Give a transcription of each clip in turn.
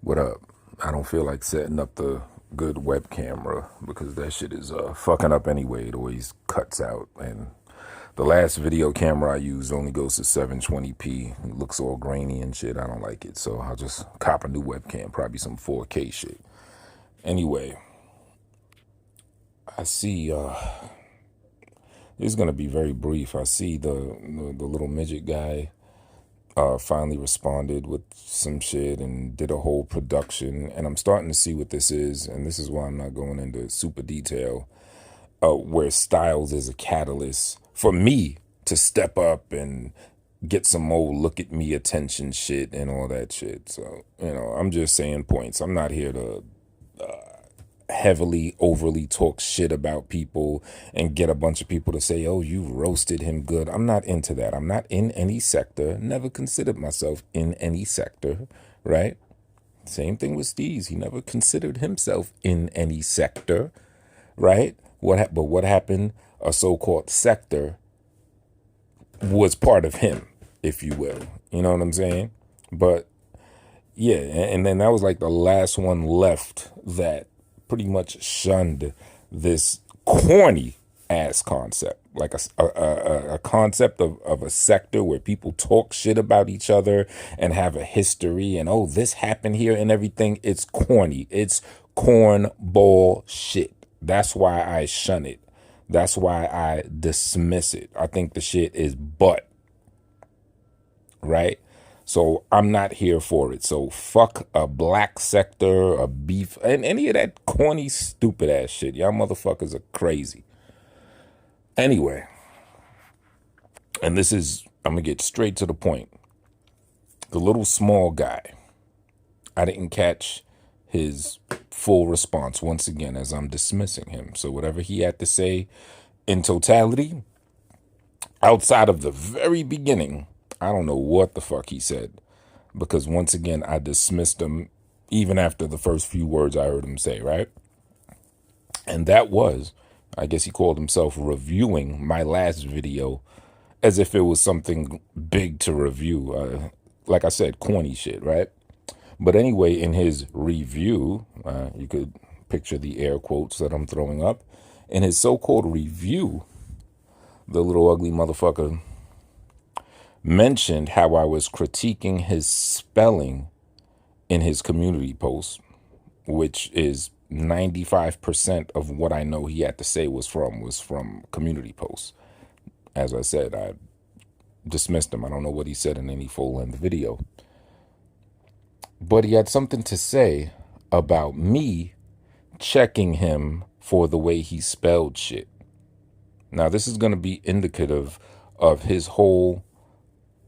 What up? I don't feel like setting up the good web camera because that shit is fucking up anyway. It always cuts out. And the last video camera I used only goes to 720p. It looks all grainy and shit. I don't like it. So I'll just cop a new webcam, probably some 4K shit. Anyway, I see, it's going to be very brief. I see the little midget guy finally responded with some shit and did a whole production. And I'm starting to see what this is. And this is why I'm not going into super detail, where Stylz is a catalyst for me to step up and get some more look at me attention shit and all that shit. So, I'm just saying points. I'm not here to heavily overly talk shit about people and get a bunch of people to say, oh, you roasted him good. I'm not into that. I'm not in any sector. Never considered myself in any sector, right? Same thing with Stylz. He never considered himself in any sector, right? But what happened? A so-called sector was part of him, if you will. You know what I'm saying? But yeah, and then that was like the last one left that pretty much shunned this corny ass concept, like a concept of a sector where people talk shit about each other and have a history and, oh, this happened here and everything. It's corny. It's cornball shit. That's why I shun it. That's why I dismiss it. I think the shit is butt. Right? So I'm not here for it. So fuck a black sector, a beef, and any of that corny, stupid ass shit. Y'all motherfuckers are crazy. Anyway, and this is, I'm going to get straight to the point. The little small guy, I didn't catch his full response once again as I'm dismissing him. So whatever he had to say in totality, outside of the very beginning, I don't know what the fuck he said, because once again, I dismissed him even after the first few words I heard him say, right? And that was, I guess he called himself reviewing my last video as if it was something big to review. Like I said, corny shit, right? But anyway, in his review, you could picture the air quotes that I'm throwing up. In his so-called review, the little ugly motherfucker mentioned how I was critiquing his spelling in his community post, which is 95% of what I know he had to say was from community posts. As I said, I dismissed him. I don't know what he said in any full-length video. But he had something to say about me checking him for the way he spelled shit. Now, this is going to be indicative of his whole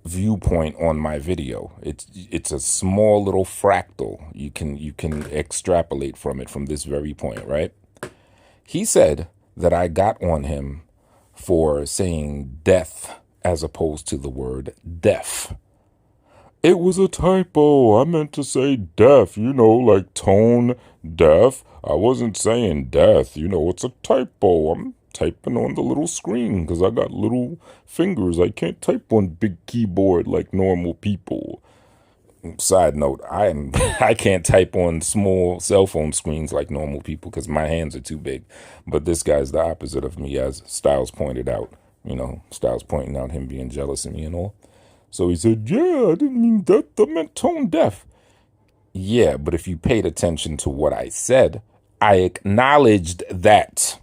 viewpoint on my video. It's a small little fractal. You can extrapolate from it from this very point, right? He said that I got on him for saying death as opposed to the word deaf. It was a typo. I meant to say deaf, like tone deaf. I wasn't saying death. It's a typo. I'm typing on the little screen because I got little fingers. I can't type on big keyboard like normal people. Side note, I can't type on small cell phone screens like normal people because my hands are too big. But this guy's the opposite of me, as Stylz pointed out. Stylz pointing out him being jealous of me and all. So he said, yeah, I didn't mean that. I meant tone deaf. Yeah, but if you paid attention to what I said, I acknowledged that.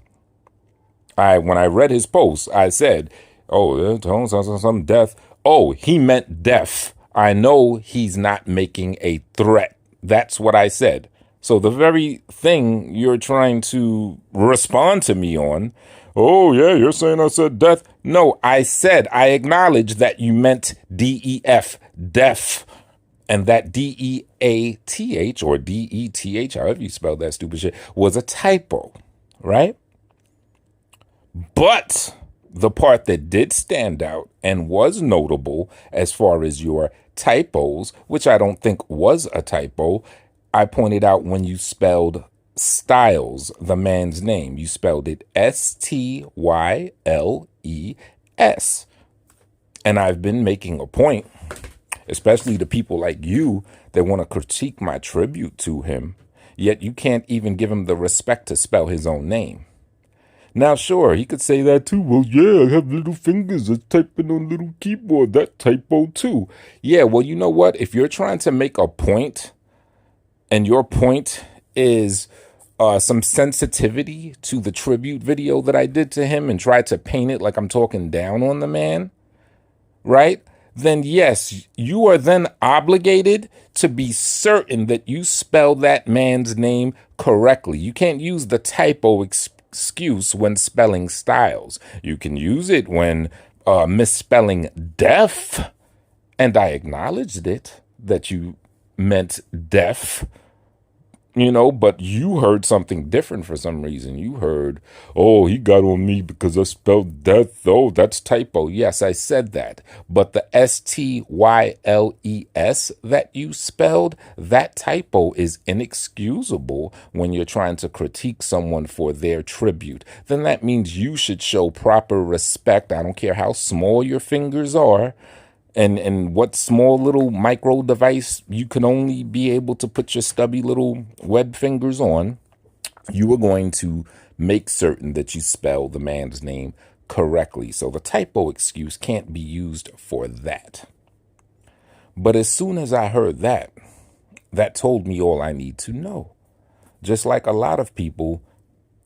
When I read his post, I said, oh, tone some deaf. Oh, he meant deaf. I know he's not making a threat. That's what I said. So the very thing you're trying to respond to me on, oh, yeah, you're saying I said death. No, I said I acknowledge that you meant DEF, deaf. And that DEATH or DETH, however you spell that stupid shit, was a typo, right? But the part that did stand out and was notable as far as your typos, which I don't think was a typo, I pointed out when you spelled Stylz, the man's name. You spelled it STYLES. And I've been making a point especially the people like you that want to critique my tribute to him, yet you can't even give him the respect to spell his own name. Now, sure, he could say that too. Well, yeah, I have little fingers. I typing on little keyboard. That typo too. Yeah, well, you know what? If you're trying to make a point, and your point is some sensitivity to the tribute video that I did to him and try to paint it like I'm talking down on the man, right? Then yes, you are then obligated to be certain that you spell that man's name correctly. You can't use the typo excuse when spelling Styles. You can use it when misspelling deaf, and I acknowledged it that you meant deaf, but you heard something different for some reason. You heard, oh, he got on me because I spelled death. Oh, that's typo. Yes, I said that. But the Styles that you spelled, that typo is inexcusable when you're trying to critique someone for their tribute. Then that means you should show proper respect. I don't care how small your fingers are. And what small little micro device you can only be able to put your stubby little web fingers on, you are going to make certain that you spell the man's name correctly. So the typo excuse can't be used for that. But as soon as I heard that, that told me all I need to know. Just like a lot of people,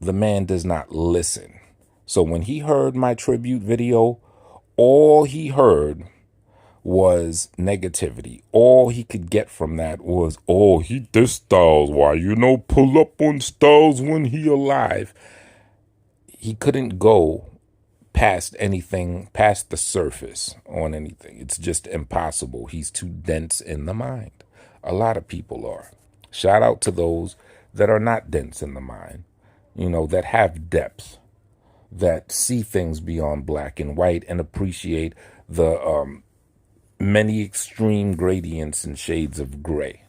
the man does not listen. So when he heard my tribute video, all he heard was negativity. All he could get from that was, oh, he dissed Stylz. Why, pull up on Stylz when he alive. He couldn't go past anything, past the surface on anything. It's just impossible. He's too dense in the mind. A lot of people are. Shout out to those that are not dense in the mind, that have depth, that see things beyond black and white and appreciate the many extreme gradients and shades of gray.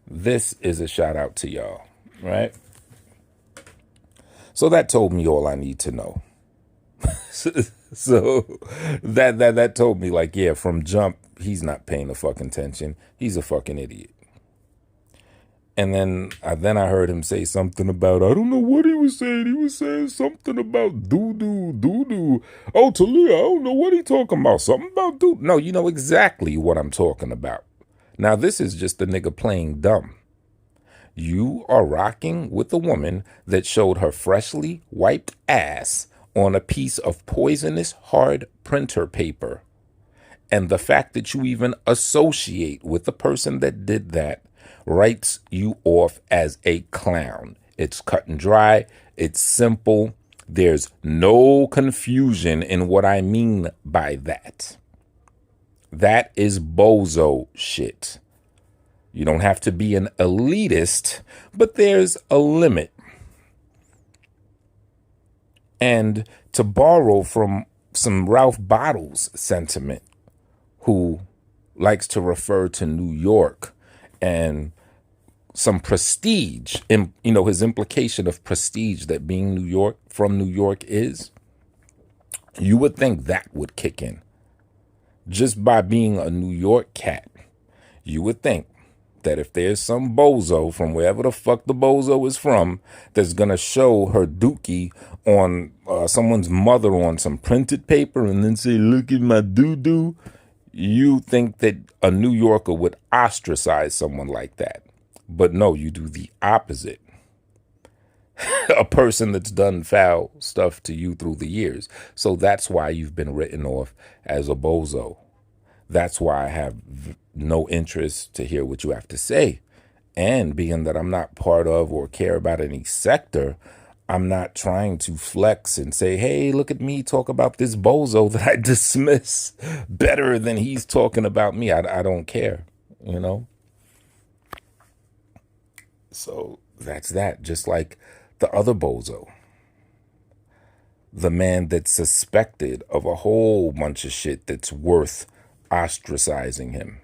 This is a shout out to y'all, right? So that told me all I need to know. So that told me, like, yeah, from jump, he's not paying a fucking attention. He's a fucking idiot. And then I heard him say something about, I don't know what he was saying. He was saying something about doo-doo. Oh, Talia, I don't know what he talking about. Something about doo. No, you know exactly what I'm talking about. Now, this is just a nigga playing dumb. You are rocking with a woman that showed her freshly wiped ass on a piece of poisonous hard printer paper. And the fact that you even associate with the person that did that writes you off as a clown. It's cut and dry. It's simple. There's no confusion in what I mean by that. That is bozo shit. You don't have to be an elitist, but there's a limit. And to borrow from some Ralph Bottles sentiment, who likes to refer to New York and some prestige, his implication of prestige that being from New York is, you would think that would kick in. Just by being a New York cat, you would think that if there's some bozo from wherever the fuck the bozo is from that's gonna show her dookie on someone's mother on some printed paper and then say, look at my doo-doo, you think that a New Yorker would ostracize someone like that. But no, you do the opposite. A person that's done foul stuff to you through the years. So that's why you've been written off as a bozo. That's why I have no interest to hear what you have to say. And being that I'm not part of or care about any sector, I'm not trying to flex and say, hey, look at me talk about this bozo that I dismiss better than he's talking about me. I don't care, So that's that. Just like the other bozo. The man that's suspected of a whole bunch of shit that's worth ostracizing him.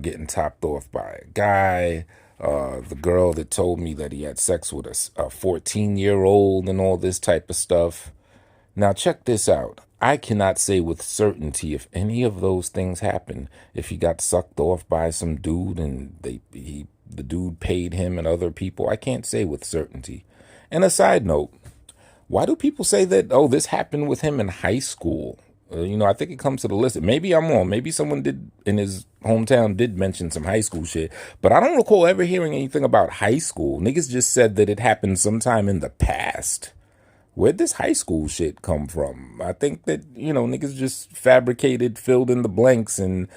Getting topped off by a guy. The girl that told me that he had sex with a 14-year-old and all this type of stuff. Now, check this out. I cannot say with certainty if any of those things happen. If he got sucked off by some dude and the dude paid him and other people, I can't say with certainty. And a side note, why do people say that, oh, this happened with him in high school? I think it comes to the list. Maybe I'm wrong. Maybe someone did in his hometown did mention some high school shit, but I don't recall ever hearing anything about high school. Niggas just said that it happened sometime in the past. Where'd this high school shit come from? I think that, niggas just fabricated, filled in the blanks, and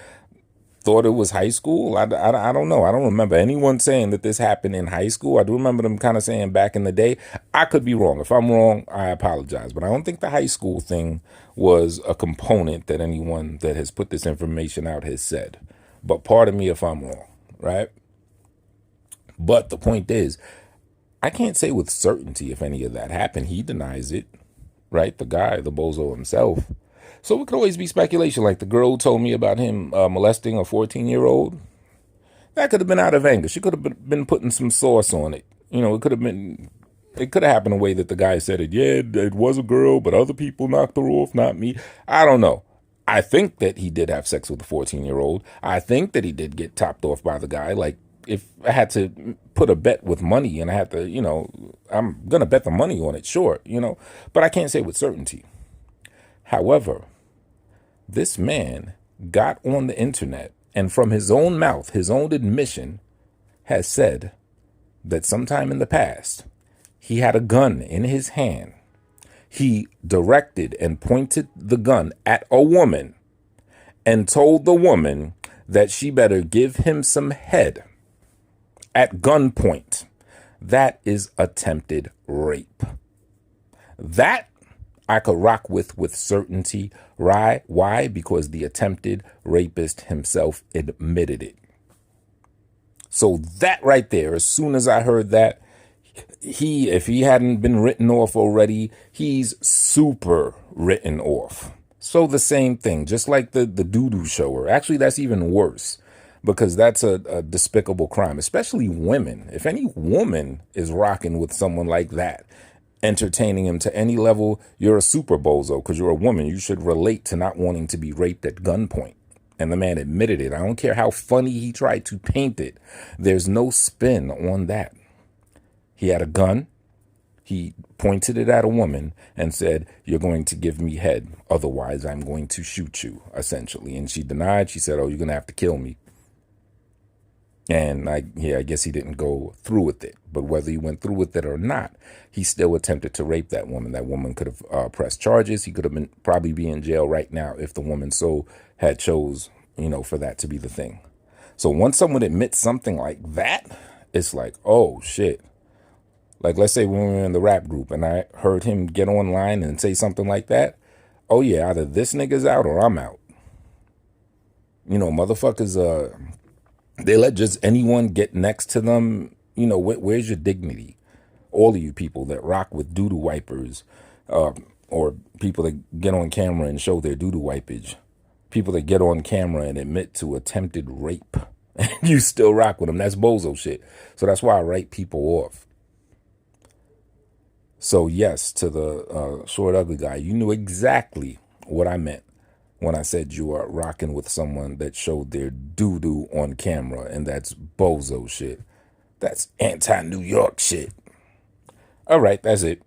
thought it was high school. I don't know. I don't remember anyone saying that this happened in high school. I do remember them kind of saying back in the day. I could be wrong. If I'm wrong, I apologize. But I don't think the high school thing was a component that anyone that has put this information out has said. But pardon me if I'm wrong, right? But the point is, I can't say with certainty if any of that happened. He denies it, right? The guy, the bozo himself. So it could always be speculation. Like the girl told me about him molesting a 14-year-old. That could have been out of anger. She could have been putting some sauce on it. It could have happened a way that the guy said it. Yeah, it was a girl, but other people knocked her off, not me. I don't know. I think that he did have sex with a 14-year-old. I think that he did get topped off by the guy. Like, if I had to put a bet with money and I had to, I'm going to bet the money on it, sure, but I can't say with certainty. However, this man got on the internet and from his own mouth, his own admission, has said that sometime in the past, he had a gun in his hand. He directed and pointed the gun at a woman and told the woman that she better give him some head at gunpoint. That is attempted rape. That I could rock with certainty. Right? Why? Because the attempted rapist himself admitted it. So that right there, as soon as I heard that, if he hadn't been written off already, he's super written off. So the same thing, just like the doo-doo shower. Actually, that's even worse because that's a despicable crime, especially women. If any woman is rocking with someone like that, entertaining him to any level, you're a super bozo because you're a woman. You should relate to not wanting to be raped at gunpoint. And the man admitted it. I don't care how funny he tried to paint it. There's no spin on that. He had a gun. He pointed it at a woman and said, "You're going to give me head. Otherwise, I'm going to shoot you," essentially. And she denied. She said, "Oh, you're going to have to kill me." And I guess he didn't go through with it. But whether he went through with it or not, he still attempted to rape that woman. That woman could have pressed charges. He could have been probably be in jail right now if the woman so had chose, for that to be the thing. So once someone admits something like that, it's like, oh, shit. Like, let's say when we were in the rap group and I heard him get online and say something like that. Oh, yeah, either this nigga's out or I'm out. Motherfuckers, they let just anyone get next to them. Where's your dignity? All of you people that rock with doo-doo wipers, or people that get on camera and show their doo-doo wipage, people that get on camera and admit to attempted rape, and you still rock with them. That's bozo shit. So that's why I write people off. So yes, to the short ugly guy, you knew exactly what I meant when I said you are rocking with someone that showed their doo-doo on camera, and that's bozo shit. That's anti-New York shit. All right, that's it.